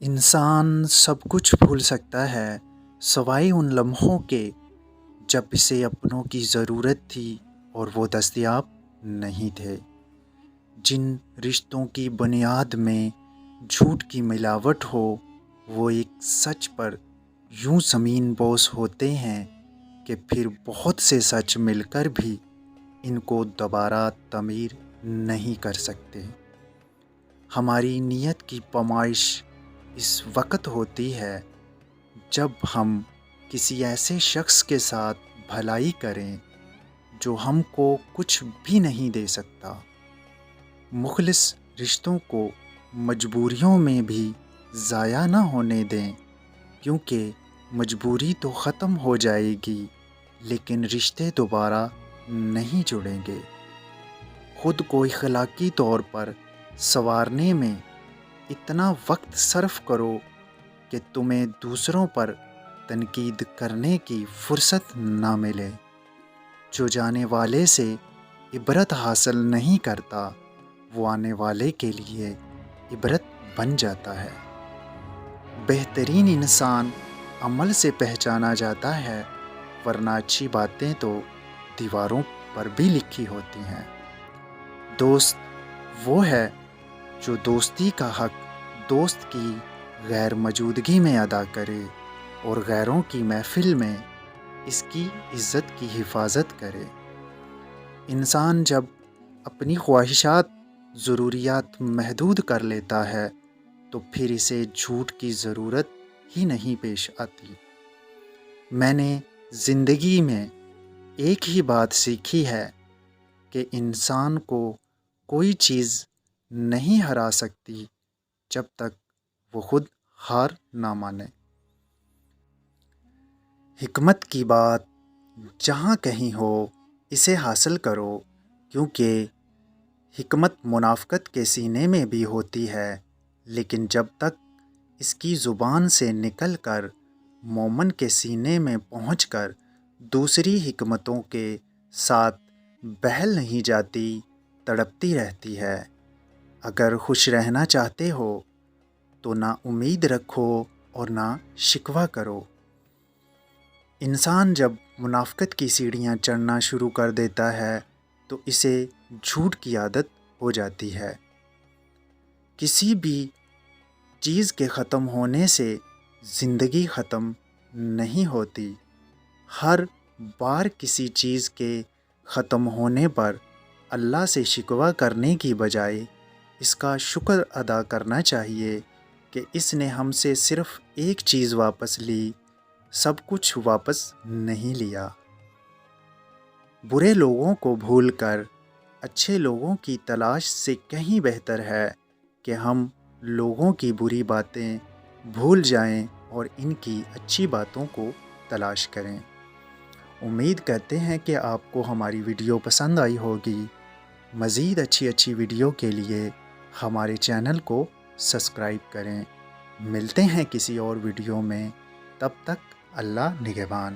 انسان سب کچھ بھول سکتا ہے سوائے ان لمحوں کے جب اسے اپنوں کی ضرورت تھی اور وہ دستیاب نہیں تھے، جن رشتوں کی بنیاد میں جھوٹ کی ملاوٹ ہو وہ ایک سچ پر یوں زمین بوس ہوتے ہیں کہ پھر بہت سے سچ مل کر بھی ان کو دوبارہ تعمیر نہیں کر سکتے۔ ہماری نیت کی پیمائش اس وقت ہوتی ہے جب ہم کسی ایسے شخص کے ساتھ بھلائی کریں جو ہم کو کچھ بھی نہیں دے سکتا۔ مخلص رشتوں کو مجبوریوں میں بھی ضائع نہ ہونے دیں، کیونکہ مجبوری تو ختم ہو جائے گی لیکن رشتے دوبارہ نہیں جڑیں گے۔ خود کو اخلاقی طور پر سنوارنے میں اتنا وقت صرف کرو کہ تمہیں دوسروں پر تنقید کرنے کی فرصت نہ ملے۔ جو جانے والے سے عبرت حاصل نہیں کرتا وہ آنے والے کے لیے عبرت بن جاتا ہے۔ بہترین انسان عمل سے پہچانا جاتا ہے، ورنہ اچھی باتیں تو دیواروں پر بھی لکھی ہوتی ہیں۔ دوست وہ ہے جو دوستی کا حق دوست کی غیر موجودگی میں ادا کرے اور غیروں کی محفل میں اس کی عزت کی حفاظت کرے۔ انسان جب اپنی خواہشات ضروریات محدود کر لیتا ہے تو پھر اسے جھوٹ کی ضرورت ہی نہیں پیش آتی۔ میں نے زندگی میں ایک ہی بات سیکھی ہے کہ انسان کو کوئی چیز نہیں ہرا سکتی جب تک وہ خود ہار نہ مانے۔ حکمت کی بات جہاں کہیں ہو اسے حاصل کرو، کیونکہ حکمت منافقت کے سینے میں بھی ہوتی ہے، لیکن جب تک اس کی زبان سے نکل کر مومن کے سینے میں پہنچ کر دوسری حکمتوں کے ساتھ بہل نہیں جاتی، تڑپتی رہتی ہے۔ اگر خوش رہنا چاہتے ہو تو نہ امید رکھو اور نہ شکوہ کرو۔ انسان جب منافقت کی سیڑھیاں چڑھنا شروع کر دیتا ہے تو اسے جھوٹ کی عادت ہو جاتی ہے۔ کسی بھی چیز کے ختم ہونے سے زندگی ختم نہیں ہوتی۔ ہر بار کسی چیز کے ختم ہونے پر اللہ سے شکوہ کرنے کی بجائے اس کا شکر ادا کرنا چاہیے کہ اس نے ہم سے صرف ایک چیز واپس لی، سب کچھ واپس نہیں لیا۔ برے لوگوں کو بھول کر اچھے لوگوں کی تلاش سے کہیں بہتر ہے کہ ہم لوگوں کی بری باتیں بھول جائیں اور ان کی اچھی باتوں کو تلاش کریں۔ امید کرتے ہیں کہ آپ کو ہماری ویڈیو پسند آئی ہوگی۔ مزید اچھی ویڈیو کے لیے ہمارے چینل کو سبسکرائب کریں۔ ملتے ہیں کسی اور ویڈیو میں، تب تک اللہ نگہبان۔